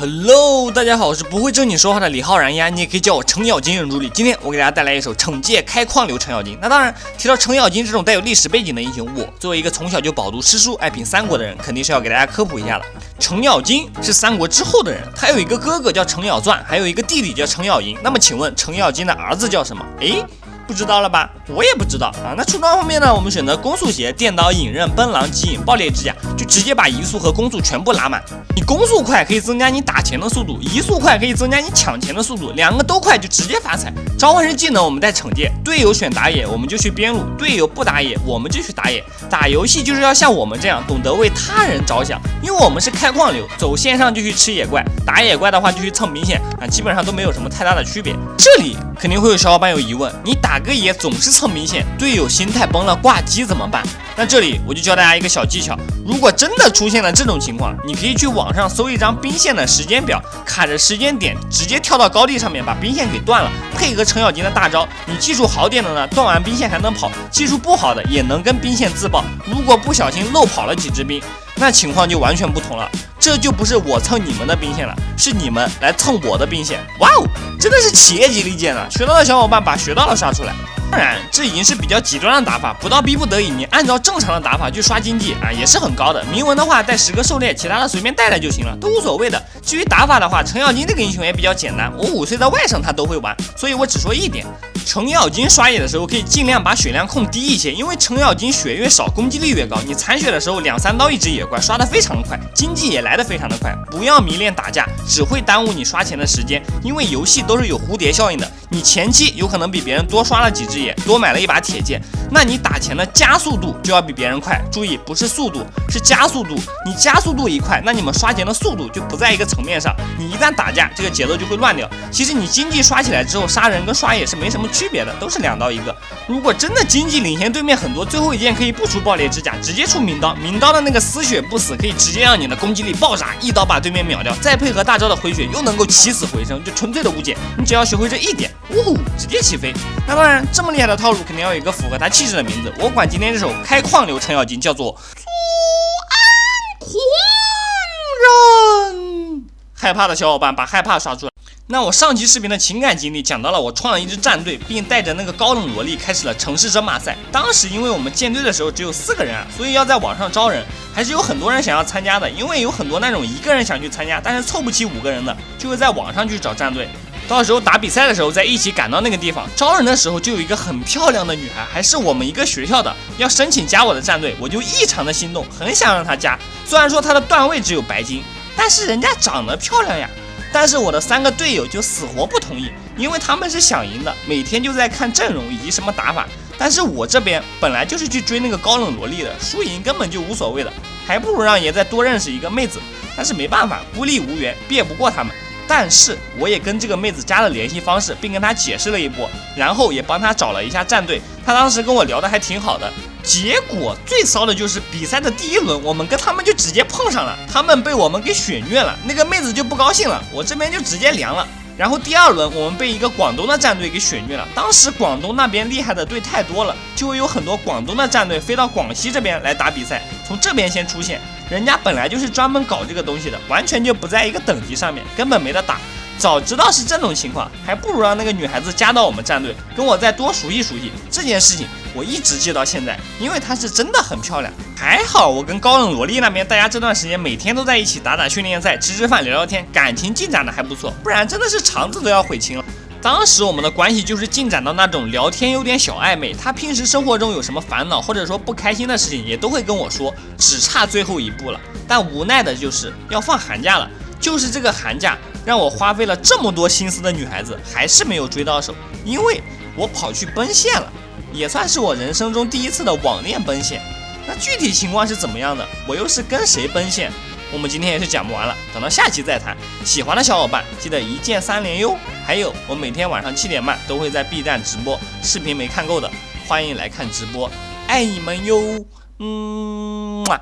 Hello， 大家好，我是不会正经说话的李浩然呀，你也可以叫我程咬金人助理。今天我给大家带来一首惩戒开矿流程咬金。那当然，提到程咬金这种带有历史背景的英雄，我作为一个从小就饱读诗书、爱品三国的人，肯定是要给大家科普一下的。程咬金是三国之后的人，他有一个哥哥叫程咬钻，还有一个弟弟叫程咬银。那么请问程咬金的儿子叫什么？不知道了吧？我也不知道啊。那出装方面呢，我们选择攻速鞋、电刀、影刃、奔狼、极影、爆裂指甲，就直接把移速和攻速全部拉满。你攻速快可以增加你打钱的速度，移速快可以增加你抢钱的速度，两个都快就直接发财。召唤师技能我们带惩戒，队友选打野我们就去边路，队友不打野我们就去打野。打游戏就是要像我们这样懂得为他人着想，因为我们是开矿流，走线上就去吃野怪，打野怪的话就去蹭兵线啊，基本上都没有什么太大的区别。这里肯定会有小伙伴有疑问，你打个野总是蹭兵线，队友心态崩了挂机怎么办？那这里我就教大家一个小技巧，如果真的出现了这种情况，你可以去网上搜一张兵线的时间表，卡着时间点直接跳到高地上面把兵线给断了，配合程咬金的大招，你技术好点的呢，断完兵线还能跑，技术不好的也能跟兵线自爆，如果不小心漏跑了几只兵，那情况就完全不同了，这就不是我蹭你们的兵线了，是你们来蹭我的兵线。哇哦，真的是企业级理解呢！学到的小伙伴把学到了刷出来。当然，这已经是比较极端的打法，不到逼不得已，你按照正常的打法去刷经济啊，也是很高的。铭文的话带10个狩猎，其他的随便带带就行了，都无所谓的。至于打法的话，程咬金这个英雄也比较简单，我5岁的外甥他都会玩，所以我只说一点。程咬金刷野的时候可以尽量把血量控低一些，因为程咬金血越少，攻击力越高。你残血的时候2-3刀一只野怪，刷得非常的快，经济也来得非常的快。不要迷恋打架，只会耽误你刷钱的时间，因为游戏都是有蝴蝶效应的。你前期有可能比别人多刷了几只野，多买了一把铁剑，那你打钱的加速度就要比别人快。注意，不是速度，是加速度。你加速度一快，那你们刷钱的速度就不在一个层面上。你一旦打架，这个节奏就会乱掉。其实你经济刷起来之后，杀人跟刷野是没什么区别的，都是2刀1个。如果真的经济领先对面很多，最后一件可以不出爆裂指甲，直接出明刀。明刀的那个丝血不死，可以直接让你的攻击力爆炸，一刀把对面秒掉，再配合大招的回血，又能够起死回生，就纯粹的无解。你只要学会这一点，直接起飞。那当然，这么厉害的套路肯定要有一个符合他气质的名字。我管今天这首开矿流程咬金叫做左安狂人。害怕的小伙伴把害怕刷出来。那我上期视频的情感经历讲到了，我创了一支战队，并带着那个高冷萝莉开始了城市争霸赛。当时因为我们建队的时候只有4个人啊，所以要在网上招人，还是有很多人想要参加的。因为有很多那种1个人想去参加，但是凑不齐5个人的，就会在网上去找战队。到时候打比赛的时候再一起赶到那个地方。招人的时候就有一个很漂亮的女孩，还是我们一个学校的，要申请加我的战队，我就异常的心动，很想让她加。虽然说她的段位只有白金，但是人家长得漂亮呀。但是我的3个队友就死活不同意，因为他们是想赢的，每天就在看阵容以及什么打法。但是我这边本来就是去追那个高冷萝莉的，输赢根本就无所谓的，还不如让爷再多认识一个妹子。但是没办法，孤立无援，别不过他们。但是我也跟这个妹子加了联系方式，并跟她解释了一波，然后也帮她找了一下战队。她当时跟我聊的还挺好的。结果最骚的就是比赛的第1轮，我们跟他们就直接碰上了，他们被我们给血虐了，那个妹子就不高兴了，我这边就直接凉了。然后第2轮我们被一个广东的战队给血虐了，当时广东那边厉害的队太多了，就会有很多广东的战队飞到广西这边来打比赛，从这边先出现。人家本来就是专门搞这个东西的，完全就不在一个等级上面，根本没得打。早知道是这种情况，还不如让那个女孩子加到我们战队，跟我再多熟悉熟悉。这件事情我一直记到现在，因为她是真的很漂亮。还好我跟高冷萝莉那边，大家这段时间每天都在一起打训练赛，吃饭聊聊天，感情进展的还不错，不然真的是肠子都要悔青了。当时我们的关系就是进展到那种聊天有点小暧昧，他平时生活中有什么烦恼或者说不开心的事情也都会跟我说，只差最后一步了。但无奈的就是要放寒假了，就是这个寒假让我花费了这么多心思的女孩子还是没有追到手，因为我跑去奔现了，也算是我人生中第1次的网恋奔现。那具体情况是怎么样的，我又是跟谁奔现，我们今天也是讲不完了，等到下期再谈。喜欢的小伙伴记得1键3连哟。还有我每天晚上7点半都会在 B 站直播，视频没看够的欢迎来看直播，爱你们哟。我